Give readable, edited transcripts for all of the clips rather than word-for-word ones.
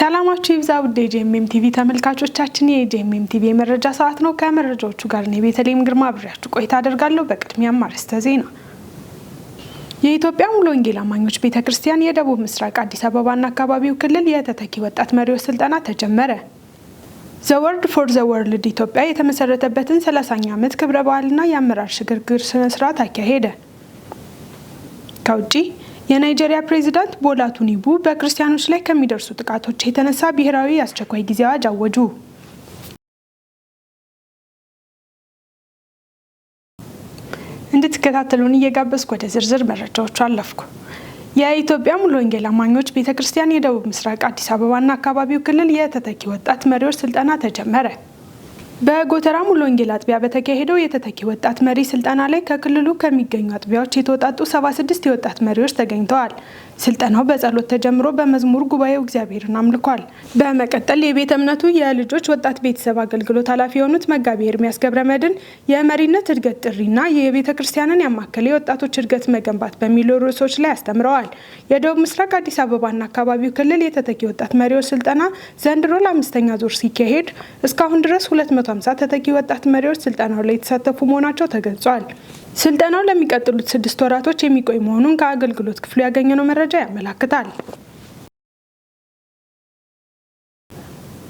ሰላማችሁ ይብዛ ውድ የጄኤምኤም ቲቪ ተመልካቾቻችን የጄኤምኤም ቲቪ የመረጃ ሰዓት ነው። ከመረጃዎቹ ጋር ነው ቤተልሔም ግርማ አብሬያችሁ ቆይታ አደርጋለሁ። በቅድሚያም አርዕስተ ዜና። የኢትዮጵያ ሙሉ ወንጌል አማኞች ቤተክርስቲያን የደቡብ ምስራቅ አዲስ አበባና አካባቢው ክልል የተተኪ ወጣት መሪዎች ስልጠና ተጀመረ። ዘ ወርድ ፎር ዘ ወርልድ ኢትዮጵያ የተመሰረተበትን 30ኛ ዓመት ክብረ በዓልና የአመራር ሽግግር ስነ ስርዓት አካሄደ። ከውጪ የናይጄሪያ ፕሬዝዳንት ቦላ ቲኑቡ በክርስቲያኖች ላይ ከሚደርሱ ጥቃቶች የተነሳ ብሔራዊ አስቸኳይ ጊዜ አዋጅ አወጁ። እንድትከታተሉን እየጋበዝኩ ወደ ዝርዝር መረጃዎቹ አለፍኩ። የኢትዮጵያ ሙሉ ወንጌል አማኞች ቤተክርስቲያን የደቡብ ምስራቅ አዲስ አበባና አካባቢው ክልል የተተኪ ወጣት መሪዎች ስልጠና ተጀመረ። በጎተራ ሙሉ ወንጌል አጥቢያ በተካሄደው የተተኪ ወጣት መሪ ስልጠና ላይ ከክልሉ ከሚገኙ አጥቢያዎች የተወጣጡ 76 የወጣት መሪዎች ተገኝተዋል። ስልጠናው በጸሎት ተጀምሮ በመዝሙር ጉባኤው እግዚአብሔርን አምልኳል። በመቀጠል የቤተ እምነቱ የልጆች ወጣት ቤተሰብ አገልግሎት ኃላፊ የሆኑት መጋቢ ኤርሚያስ ገብረመድህን የመሪነት እድገት ጥሪና የቤተ ክርስቲያንን ያማከለ የወጣቶች እድገት መገንባት በሚሉ ርዕሶች ላይ አስተምረዋል። የደቡብ ምስራቅ አዲስ አበባና አካባቢው ክልል የተተኪ ወጣት መሪዎች ስልጠና ዘንድሮ ለ5ኛ ዙር ሲካሄድ እስካሁን ድረስ 250 ተተኪ ወጣት መሪዎች ስልጠናው ላይ የተሳተፉ መሆናቸው ተገልጿል። ስልጠናው ለሚቀጥሉት 6 ወራቶች የሚቆይ መሆኑን ከአገልግሎት ክፍሉ ያገኘነው መረጃ ያመለክታል።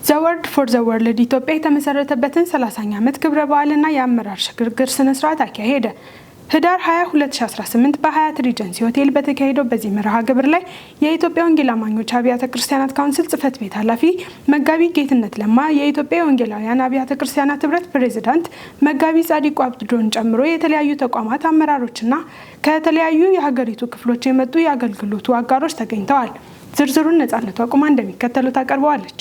ዘ ወርድ ፎር ዘ ወርልድ ኢትዮጵያ የተመሰረተበትን 30ኛ ዓመት ክብረ በዓልና የአመራር ሽግግር ስነ ስርዓት አካሄደ። ህዳር 20 2018 በሀያት ሪጀንሲ ሆቴል በተካሄደው በዚህ መርሃ ግብር ላይ የኢትዮጵያ ወንጌል አማኞች አብያተ ክርስቲያናት ካውንስል ጽህፈት ቤት ኃላፊ መጋቢ ጌትነት ለማ፣ የኢትዮጵያ ወንጌላውያን አብያተ ክርስቲያናት ህብረት ፕሬዝዳንት መጋቢ ጻዲቁ አብዶን ጨምሮ የተለያዩ ተቋማት አመራሮችና ከተለያዩ የሀገሪቱ ክፍሎች የመጡ የአገልግሎቱ አጋሮች ተገኝተዋል። ዝርዝሩን ነጻነቷ ቁማ እንደሚከተለው ታቀርበዋለች።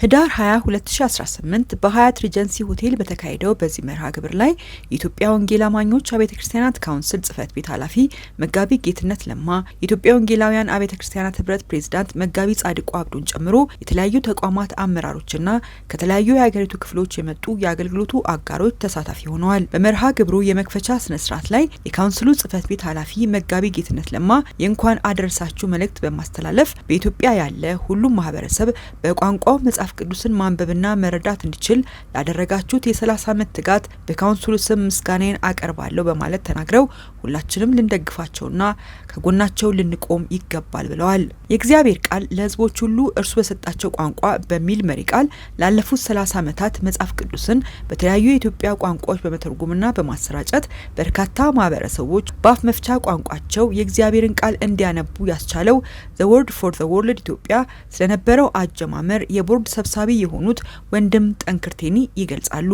ህዳር 20 2018 በሀያት ሪጀንሲ ሆቴል በተካሄደው በዚህ መርሃ ግብር ላይ የኢትዮጵያ ወንጌል አማኞች አብያተ ክርስቲያናት ካውንስል ጽህፈት ቤት ኃላፊ መጋቢ ጌትነት ለማ፣ የኢትዮጵያ ወንጌላውያን አብያተ ክርስቲያናት ህብረት ፕሬዝዳንት መጋቢ ጻዲቁ አብዶን ጨምሮ የተለያዩ ተቋማት አመራሮችና ከተለያዩ የሀገሪቱ ክፍሎች የመጡ የአገልግሎቱ አጋሮች ተሳታፊ ሆነዋል። በመርሃ ግብሩ የመክፈቻ ስነ ስርዓት ላይ የካውንስሉ ጽህፈት ቤት ኃላፊ መጋቢ ጌትነት ለማ የእንኳን አደረሳችሁ መልእክት በማስተላለፍ በኢትዮጵያ ያለ ሁሉም ማህበረሰብ በቋንቋው መጽሐፍ ቅዱስን ማንበብና መረዳት እንዲችል ላደረጋችሁት የ30 ዓመት ትጋት በካውንስሉ ስም ምስጋናን አቀርባለሁ በማለት ተናግረው ሁላችንም ልንደግፋቸውና ከጎናቸው ልንቆም ይገባል ብለዋል። የእግዚአብሔር ቃል ለህዝቦች ሁሉ እርሱ በሰጣቸው ቋንቋ በሚል መሪ ቃል ላለፉት 30 ዓመታት መጽሐፍ ቅዱስን በተለያዩ የኢትዮጵያ ቋንቋዎች በመተርጎምና በማሰራጨት በርካታ ማህበረሰቦች በአፍ መፍቻ ቋንቋቸው የእግዚአብሔርን ቃል እንዲያነቡ ያስቻለው ዘ ወርድ ፎር ዘ ወርልድ ኢትዮጵያ ስለነበረው አጀማመር የቦርድ ሰብሳቢ የሆኑት ወንድም ጠንክርቴኒ ይገልጻሉ።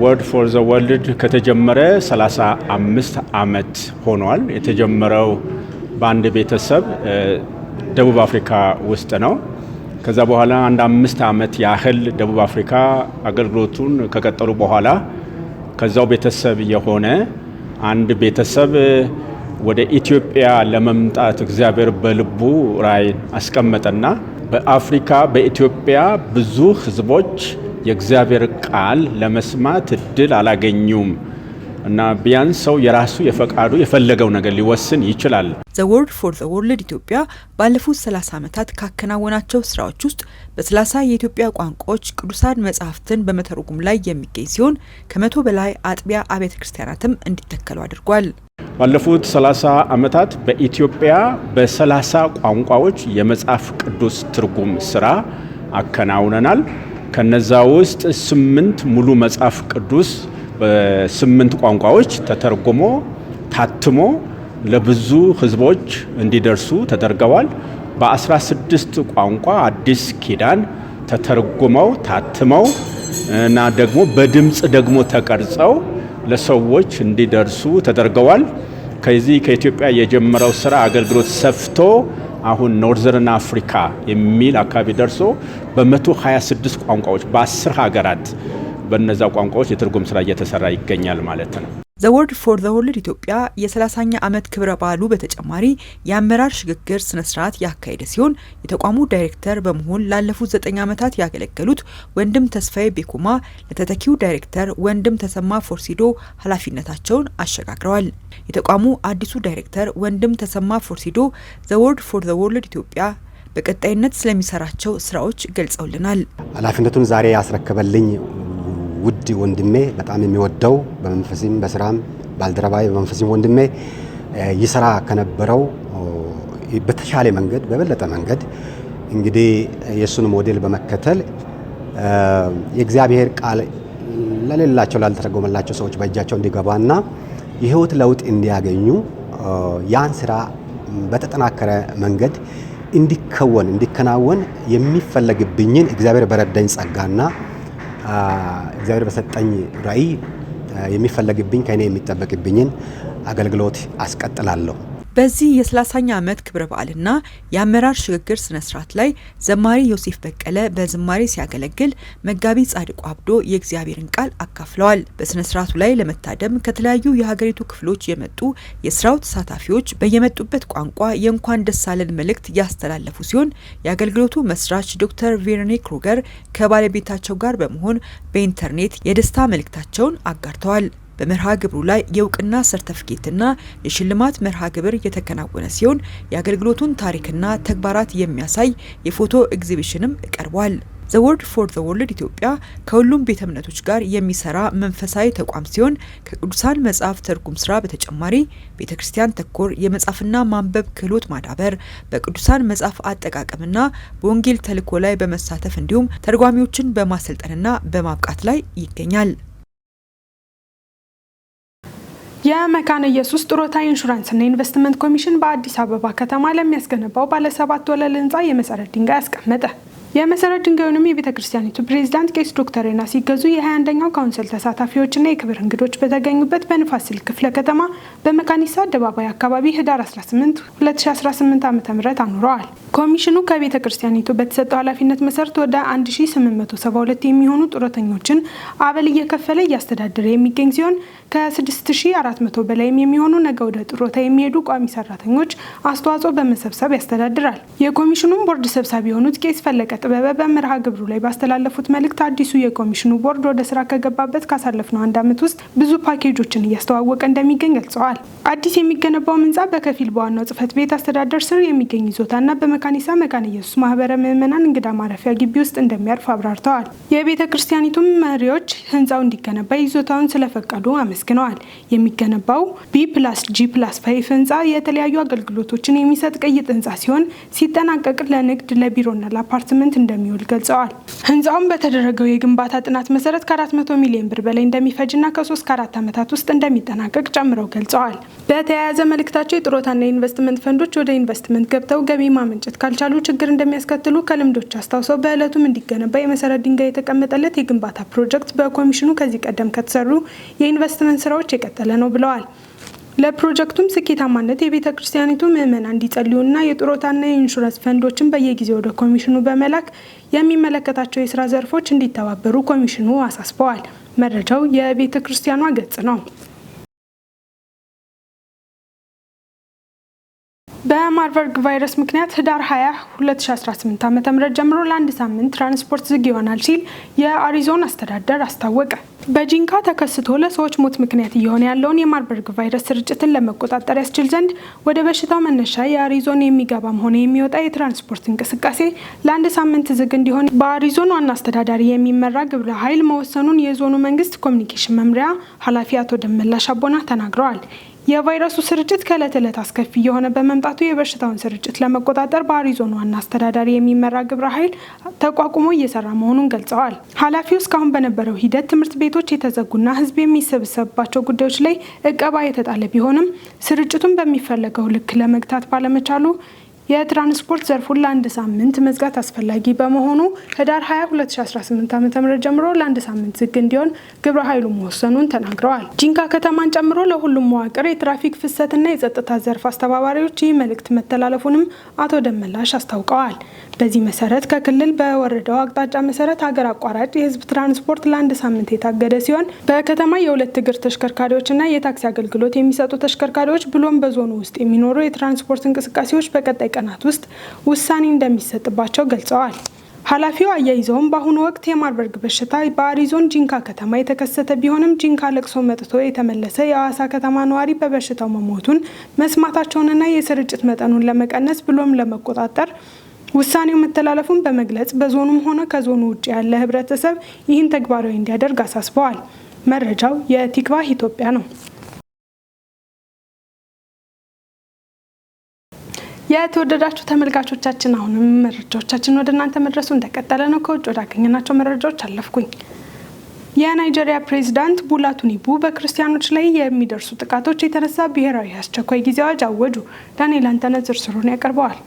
ወርድ ፎር ዘ ወርልድ ከተጀመረ 35 ዓመት ሆኗል። የተጀመረው በአንድ ቤተሰብ ደቡብ አፍሪካ ውስጥ ነው። ከዛ በኋላ አንድ 5 ዓመት ያህል ደቡብ አፍሪካ አገልግሎቱን ከቀጠሉ በኋላ ከዛው ቤተሰብ የሆነ አንድ ቤተሰብ ወደ ኢትዮጵያ ለመምጣት እግዚአብሔር በልቡ ራዕይ አስቀመጠና በአፍሪካ በኢትዮጵያ ብዙ ህዝቦች የእግዚአብሔር ቃል ለመስማት እድል አላገኙም እና ቢያንስ ሰው የራሱ የፈቃዱ የፈለገው ነገር ሊወስን ይችላል። ዘ ወርድ ፎር ዘ ወርልድ ኢትዮጵያ ባለፉት 30 ዓመታት ካከናወናቸው ስራዎች ውስጥ በ30 የኢትዮጵያ ቋንቋዎች ቅዱሳን መጻሕፍትን በመተርጎም ላይ የሚገኝ ሲሆን ከ100 በላይ አጥቢያ አብያተ ክርስቲያናትም እንዲተከሉ አድርጓል። ባለፉት 30 ዓመታት በኢትዮጵያ በ30 ቋንቋዎች የመጽሐፍ ቅዱስ ትርጉም ስራ አከናውነናል። ከነዛ ውስጥ 8 ሙሉ መጽሐፍ ቅዱስ በ8 ቋንቋዎች ተተርጉሞ ታትሞ ለብዙ ህዝቦች እንዲደርሱ ተደርገዋል። በ16 ቋንቋ አዲስ ኪዳን ተተርጉመው ታትመው እና ደግሞ በድምጽ ደግሞ ተቀርጸው ለሰዎች እንዲደርሱ ተደርገዋል። ከዚህ ከኢትዮጵያ የጀመረው ስራ አገልግሎት ሰፍቶ አሁን ኖርዘርን አፍሪካ የሚል አካባቢ ደርሶ በ126 ቋንቋዎች በ10 ሀገራት በነዛ ቋንቋዎች የትርጉም ስራ እየተሰራ ይገኛል ማለት ነው። ዘ ወርድ ፎር ዘ ወርልድ ኢትዮጵያ የ30ኛ ዓመት ክብረ በዓሉ በተጨማሪ የአመራር ሽግግር ስነ ስርዓት ያካሄደ ሲሆን የተቋሙ ዳይሬክተር በመሆን ላለፉት 9 ዓመታት ያገለገሉት ወንድም ተስፋዬ ቤኩማ ለተተኪው ዳይሬክተር ወንድም ተሰማ ፎርሲዶ ኃላፊነታቸውን አሸጋግረዋል። የተቋሙ አዲሱ ዳይሬክተር ወንድም ተሰማ ፎርሲዶ ዘ ወርድ ፎር ዘ ወርልድ ኢትዮጵያ በቀጣይነት ስለሚሰራቸው ስራዎች ገልጸውልናል። ኃላፊነቱን ዛሬ ያስረከበልኝ ውድ ወንድሜ በጣም የሚወደው በመንፈስም በስራም ባልደረባዬ በመንፈስም ወንድሜ ይሰራ ከነበረው በተሻለ መንገድ በበለጠ መንገድ እንግዲህ የሱን ሞዴል በመከተል የእግዚአብሔር ቃል ለሌላቸው ላልተረጎመላቸው ሰዎች በእጃቸው እንዲገባና የህይወት ለውጥ እንዲያገኙ ያን ስራ በተጠናከረ መንገድ እንዲከናወን የሚፈለግብኝን እግዚአብሔር በረዳኝ ጸጋና እግዚአብሔር በሰጠኝ ራዕይ የሚፈለግብኝ ከኔ የሚጠበቅብኝን አገልግሎት አስቀጥላለሁ። በዚህ የ30ኛ ዓመት ክብረ በዓልና የአመራር ሽግግር ስነ ስርዓት ላይ ዘማሪ ዮሴፍ በቀለ በዝማሬ ሲያገለግል፣ መጋቢ ጻድቁ አብዶ የእግዚአብሔርን ቃል አካፍለዋል። በስነ ስርዓቱ ላይ ለመታደም ከተለያዩ የሀገሪቱ ክፍሎች የመጡ የስራው ተሳታፊዎች በየመጡበት ቋንቋ የእንኳን ደስ አለን መልእክት ያስተላለፉ ሲሆን የአገልግሎቱ መስራች ዶክተር ቬሮኔ ክሩገር ከባለቤታቸው ጋር በመሆን በኢንተርኔት የደስታ መልእክታቸውን አጋርተዋል። በመርሃ ግብሩ ላይ የእውቅና ሰርተፊኬትና የሽልማት መርሃ ግብር የተከናወነ ሲሆን የአገልግሎቱን ታሪክና ተግባራት የሚያሳይ የፎቶ ኤግዚቢሽንም ቀርቧል። ዘ ወርድ ፎር ዘ ወርልድ ኢትዮጵያ ከሁሉም ቤተ እምነቶች ጋር የሚሰራ መንፈሳዊ ተቋም ሲሆን ከቅዱሳን መጽሐፍ ትርጉም ስራ በተጨማሪ ቤተክርስቲያን ተኮር የመጻፍና ማንበብ ክህሎት ማዳበር፣ በቅዱሳን መጽሐፍ አጠቃቀምና በወንጌል ተልእኮ ላይ በመሳተፍ እንዲሁም ተርጓሚዎችን በማሰልጠንና በማብቃት ላይ ይገኛል። የመካነ ኢየሱስ ጡረታ ኢንሹራንስና ኢንቨስትመንት ኮሚሽን በአዲስ አበባ ከተማ ለሚያስገነባው ባለ 7 ወለል ህንፃ የመሰረት ድንጋይ አስቀመጠ። የመሰረት ድንጋዩንም የቤተ ክርስቲያኒቱ ፕሬዝዳንት ቄስ ዶክተር ሬና ሲገዙ የ21ኛው ካውንስል ተሳታፊዎችና የክብር እንግዶች በተገኙበት በንፋስ ስልክ ክፍለ ከተማ በመካኒሳ አደባባይ አካባቢ ህዳር 18 2018 ዓ.ም አኑረዋል። ኮሚሽኑ ከቤተ ክርስቲያኒቱ በተሰጠው ኃላፊነት መሰረት ወደ 1872 የሚሆኑ ጡረተኞችን አበል እየከፈለ እያስተዳደረ የሚገኝ ሲሆን ከ6400 በላይም የሚሆኑ ነገ ወደ ጡረታ የሚሄዱ ቋሚ ሰራተኞች አስተዋጽኦ በመሰብሰብ ያስተዳድራል። የኮሚሽኑን ቦርድ ሰብሳቢ የሆኑት ቄስ ፈለቀ ጥበበ በመርሃ ግብሩ ላይ ባስተላለፉት መልእክት አዲሱ የኮሚሽኑ ቦርድ ወደ ስራ ከገባበት ካሳለፍነው 1 ዓመት ውስጥ ብዙ ፓኬጆችን እያስተዋወቀ እንደሚገኝ ገልጸዋል። አዲስ የሚገነባው ህንፃ በከፊል በዋናው ጽህፈት ቤት አስተዳደር ስር የሚገኝ ይዞታና በመካኒሳ መካነ ኢየሱስ ማህበረ ምዕመናን እንግዳ ማረፊያ ግቢ ውስጥ እንደሚያርፍ አብራርተዋል። የቤተ ክርስቲያኒቱ መሪዎች ህንፃው እንዲገነባ ይዞታውን ስለፈቀዱ አመስግነዋል። የሚገነባው B+G+5 ህንፃ የተለያዩ አገልግሎቶችን የሚሰጥ ቅይጥ ህንፃ ሲሆን ሲጠናቀቅ ለንግድ ለቢሮና ለአፓርትመንት እንደሚውል ገልጸዋል። ህንፃውን በተደረገው የግንባታ ጥናት መሰረት ከ400 ሚሊዮን ብር በላይ እንደሚፈጅና ከ3-4 ዓመታት ውስጥ እንደሚጠናቀቅ ጨምረው ገልጸዋል። በተያያዘ መልእክታቸው የጡረታና የኢንቨስትመንት ፈንዶች ወደ ኢንቨስትመንት ገብተው ገቢ ማመንጨት ካልቻሉ ችግር እንደሚያስከትሉ ከልምዶች አስታውሰው በዕለቱም እንዲገነባ የመሰረት ድንጋይ የተቀመጠለት የግንባታ ፕሮጀክት በኮሚሽኑ ከዚህ ቀደም ከተሰሩ የኢንቨስትመንት ስራዎች የቀጠለ ነው ብለዋል። ለፕሮጀክቱም ስኬታማነት የቤተ ክርስቲያኒቱ ምዕመናን እንዲጸልዩና የጡረታና የኢንሹራንስ ፈንዶችን በየጊዜው ወደ ኮሚሽኑ በመላክ የሚመለከታቸው የስራ ዘርፎች እንዲተባበሩ ኮሚሽኑ አሳስበዋል። መረጃው የቤተ ክርስቲያኗ ገጽ ነው። በማርበርግ ቫይረስ ምክንያት ህዳር 20 2018 ዓ.ም ጀምሮ ለአንድ ሳምንት ትራንስፖርት ዝግ ይሆናል ሲል የአሪዞና አስተዳደር አስታወቀ። በጂንካ ተከስቶ ለሰዎች ሞት ምክንያት እየሆነ ያለውን የማርበርግ ቫይረስ ስርጭትን ለመቆጣጠር ያስችል ዘንድ ወደ በሽታው መነሻ የአሪዞና የሚገባም ሆነ የሚወጣ የትራንስፖርት እንቅስቃሴ ለአንድ ሳምንት ዝግ እንዲሆን በአሪዞና ዋና አስተዳዳሪ የሚመራ ግብረ ኃይል መወሰኑን የዞኑ መንግስት ኮሚኒኬሽን መምሪያ ኃላፊ አቶ ደመላሽ አቦና ተናግረዋል። የቫይረሱ ስርጭት ከዕለት ዕለት አስከፊ የሆነ በመምጣቱ የበሽታውን ስርጭት ለመቆጣጠር በአሪዞና ዋና አስተዳዳሪ የሚመራ ግብረ ኃይል ተቋቁሞ እየሰራ መሆኑን ገልጸዋል። ኃላፊው እስካሁን በነበረው ሂደት ትምህርት ቤቶች የተዘጉና ህዝብ የሚሰበሰብባቸው ጉዳዮች ላይ እቀባ የተጣለ ቢሆንም ስርጭቱን በሚፈለገው ልክ ለመግታት ባለመቻሉ የትራንስፖርት ዘርፉን ለአንድ ሳምንት መዝጋት አስፈላጊ በመሆኑ ህዳር 20 2018 ዓ.ም ጀምሮ ለአንድ ሳምንት ዝግ እንዲሆን ግብረ ኃይሉ መወሰኑን ተናግረዋል። ጂንካ ከተማን ጨምሮ ለሁሉም መዋቅር የትራፊክ ፍሰትና የጸጥታ ዘርፍ አስተባባሪዎች ይህ መልእክት መተላለፉንም አቶ ደመላሽ አስታውቀዋል። በዚህ መሰረት ከክልል በወረደው አቅጣጫ መሰረት ሀገር አቋራጭ የህዝብ ትራንስፖርት ለአንድ ሳምንት የታገደ ሲሆን በከተማ የሁለት እግር ተሽከርካሪዎችና የታክሲ አገልግሎት የሚሰጡ ተሽከርካሪዎች ብሎም በዞኑ ውስጥ የሚኖሩ የትራንስፖርት እንቅስቃሴዎች በቀጣይ ቀናት ውስጥ ውሳኔ እንደሚሰጥባቸው ገልጸዋል። ኃላፊው አያይዘውም በአሁኑ ወቅት የማርበርግ በሽታ በአሪዞና ጂንካ ከተማ የተከሰተ ቢሆንም ጂንካ ለቅሶ መጥቶ የተመለሰ የሐዋሳ ከተማ ነዋሪ በበሽታው መሞቱን መስማታቸውንና የስርጭት መጠኑን ለመቀነስ ብሎም ለመቆጣጠር ውሳኔው መተላለፉን በመግለጽ በዞኑም ሆነ ከዞኑ ውጭ ያለ ህብረተሰብ ይህን ተግባራዊ እንዲያደርግ አሳስበዋል። መረጃው የቲክቫህ ኢትዮጵያ ነው። የተወደዳችሁ ተመልካቾቻችን አሁንም መረጃዎቻችን ወደ እናንተ መድረሱ እንደቀጠለ ነው። ከውጭ ወዳገኘናቸው መረጃዎች አለፍኩኝ። የናይጄሪያ ፕሬዝዳንት ቦላ ቲኑቡ በክርስቲያኖች ላይ የሚደርሱ ጥቃቶች የተነሳ ብሔራዊ አስቸኳይ ጊዜ አዋጅ አወጁ። ዳንኤል አንተነህ ዝርዝሩን ያቀርበዋል።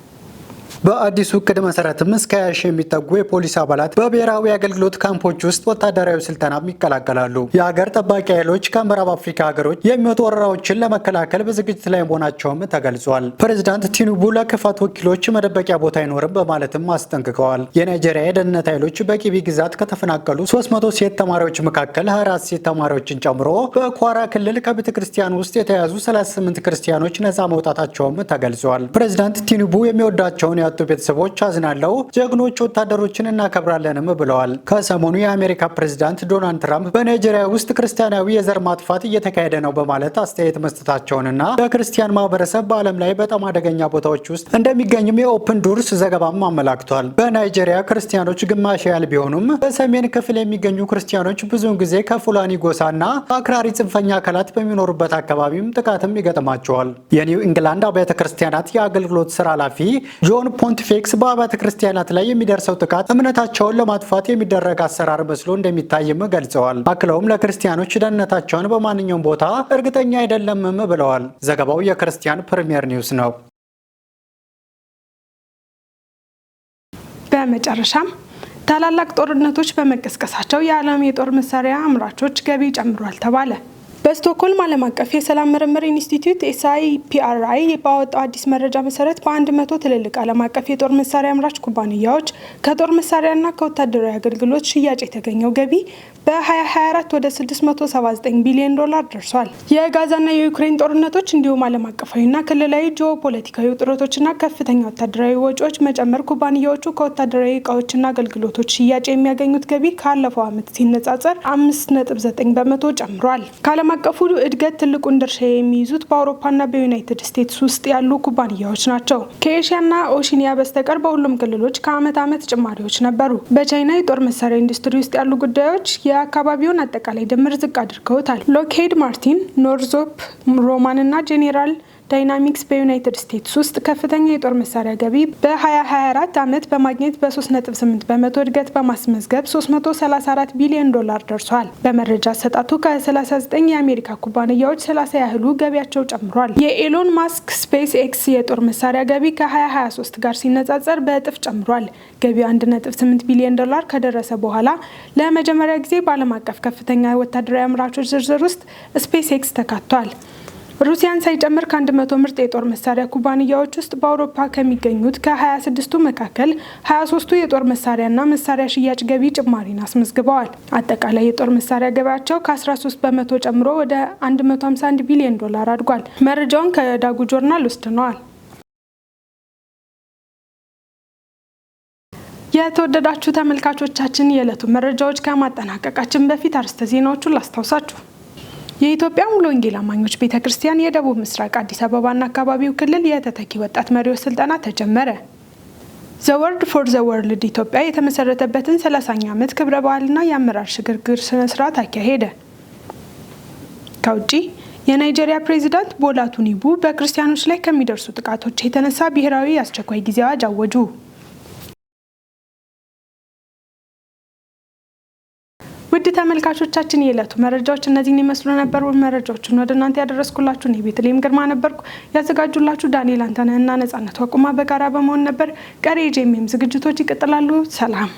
በአዲሱ እቅድ መሰረትም እስከ 20 የሚጠጉ የፖሊስ አባላት በብሔራዊ አገልግሎት ካምፖች ውስጥ ወታደራዊ ስልጠናም ይቀላቀላሉ። የሀገር ጠባቂ ኃይሎች ከምዕራብ አፍሪካ ሀገሮች የሚወጡ ወረራዎችን ለመከላከል በዝግጅት ላይ መሆናቸውም ተገልጿል። ፕሬዝዳንት ቲኑቡ ለክፋት ወኪሎች መደበቂያ ቦታ አይኖርም በማለትም አስጠንቅቀዋል። የናይጄሪያ የደህንነት ኃይሎች በቂቢ ግዛት ከተፈናቀሉ 300 ሴት ተማሪዎች መካከል 24 ሴት ተማሪዎችን ጨምሮ በኳራ ክልል ከቤተ ክርስቲያን ውስጥ የተያዙ 38 ክርስቲያኖች ነፃ መውጣታቸውም ተገልጿል። ፕሬዝዳንት ቲኑቡ የሚወዳቸውን ያጡ ቤተሰቦች አዝናለው፣ ጀግኖች ወታደሮችን እናከብራለንም ብለዋል። ከሰሞኑ የአሜሪካ ፕሬዝዳንት ዶናልድ ትራምፕ በናይጄሪያ ውስጥ ክርስቲያናዊ የዘር ማጥፋት እየተካሄደ ነው በማለት አስተያየት መስጠታቸውንና በክርስቲያን ማህበረሰብ በዓለም ላይ በጣም አደገኛ ቦታዎች ውስጥ እንደሚገኝም የኦፕን ዶርስ ዘገባም አመላክቷል። በናይጄሪያ ክርስቲያኖች ግማሽ ያህል ቢሆኑም በሰሜን ክፍል የሚገኙ ክርስቲያኖች ብዙውን ጊዜ ከፉላኒ ጎሳና አክራሪ ጽንፈኛ አካላት በሚኖሩበት አካባቢም ጥቃትም ይገጥማቸዋል። የኒው ኢንግላንድ አብያተ ክርስቲያናት የአገልግሎት ስራ ኃላፊ ጆን ፖንቲፌክስ በአብያተ ክርስቲያናት ላይ የሚደርሰው ጥቃት እምነታቸውን ለማጥፋት የሚደረግ አሰራር መስሎ እንደሚታይም ገልጸዋል። አክለውም ለክርስቲያኖች ደህንነታቸውን በማንኛውም ቦታ እርግጠኛ አይደለምም ብለዋል። ዘገባው የክርስቲያን ፕሪሚየር ኒውስ ነው። በመጨረሻም ታላላቅ ጦርነቶች በመቀስቀሳቸው የዓለም የጦር መሳሪያ አምራቾች ገቢ ጨምሯል ተባለ። በስቶክሆልም ዓለም አቀፍ የሰላም ምርምር ኢንስቲትዩት SIPRI ባወጣው አዲስ መረጃ መሰረት በ100 ትልልቅ ዓለም አቀፍ የጦር መሳሪያ አምራች ኩባንያዎች ከጦር መሳሪያና ከወታደራዊ አገልግሎት ሽያጭ የተገኘው ገቢ በ2024 ወደ $679 ቢሊዮን ደርሷል። የጋዛና የዩክሬን ጦርነቶች እንዲሁም ዓለም አቀፋዊና ክልላዊ ጂኦፖለቲካዊ ውጥረቶችና ከፍተኛ ወታደራዊ ወጪዎች መጨመር ኩባንያዎቹ ከወታደራዊ እቃዎችና አገልግሎቶች ሽያጭ የሚያገኙት ገቢ ካለፈው ዓመት ሲነጻጸር 5.9 በመቶ ጨምሯል። ዓለም አቀፉ እድገት ትልቁን ድርሻ የሚይዙት በአውሮፓና በዩናይትድ ስቴትስ ውስጥ ያሉ ኩባንያዎች ናቸው። ከኤሽያና ኦሺኒያ በስተቀር በሁሉም ክልሎች ከዓመት ዓመት ጭማሪዎች ነበሩ። በቻይና የጦር መሳሪያ ኢንዱስትሪ ውስጥ ያሉ ጉዳዮች የአካባቢውን አጠቃላይ ድምር ዝቅ አድርገውታል። ሎክሄድ ማርቲን፣ ኖርዝሮፕ ሮማን እና ጄኔራል ዳይናሚክስ በዩናይትድ ስቴትስ ውስጥ ከፍተኛ የጦር መሳሪያ ገቢ በ2024 ዓመት በማግኘት በ3.8 በመቶ እድገት በማስመዝገብ $334 ቢሊዮን ደርሷል። በመረጃ አሰጣጡ ከ39 የአሜሪካ ኩባንያዎች 30 ያህሉ ገቢያቸው ጨምሯል። የኤሎን ማስክ ስፔስ ኤክስ የጦር መሳሪያ ገቢ ከ2023 ጋር ሲነጻጸር በእጥፍ ጨምሯል። ገቢው $1.8 ቢሊዮን ከደረሰ በኋላ ለመጀመሪያ ጊዜ በዓለም አቀፍ ከፍተኛ ወታደራዊ አምራቾች ዝርዝር ውስጥ ስፔስ ኤክስ ተካቷል። ሩሲያን ሳይጨምር ከ100 ምርጥ የጦር መሳሪያ ኩባንያዎች ውስጥ በአውሮፓ ከሚገኙት ከ26ቱ መካከል 23ቱ የጦር መሳሪያና መሳሪያ ሽያጭ ገቢ ጭማሪን አስመዝግበዋል። አጠቃላይ የጦር መሳሪያ ገቢያቸው ከ13 በመቶ ጨምሮ ወደ $151 ቢሊዮን አድጓል። መረጃውን ከዳጉ ጆርናል ወስደነዋል። የተወደዳችሁ ተመልካቾቻችን የዕለቱ መረጃዎች ከማጠናቀቃችን በፊት አርዕስተ ዜናዎቹን ላስታውሳችሁ። የኢትዮጵያ ሙሉ ወንጌል አማኞች ቤተክርስቲያን የደቡብ ምስራቅ አዲስ አበባና አካባቢው ክልል የተተኪ ወጣት መሪዎች ስልጠና ተጀመረ። ዘ ወርድ ፎር ዘ ወርልድ ኢትዮጵያ የተመሰረተበትን 30ኛ ዓመት ክብረ በዓልና የአመራር ሽግግር ስነ ስርዓት አካሄደ። ከውጪ የናይጄሪያ ፕሬዝዳንት ቦላ ቲኑቡ በክርስቲያኖች ላይ ከሚደርሱ ጥቃቶች የተነሳ ብሔራዊ አስቸኳይ ጊዜ አዋጅ አወጁ። ውድ ተመልካቾቻችን የዕለቱ መረጃዎች እነዚህን ይመስሉ ነበር። መረጃዎቹን ወደ እናንተ ያደረስኩላችሁ እኔ ቤተልሔም ግርማ ነበርኩ። ያዘጋጁላችሁ ዳንኤል አንተነህና ነጻነት ዋቁማ በጋራ በመሆን ነበር። ቀሪ የጄኤምኤም ዝግጅቶች ይቀጥላሉ። ሰላም።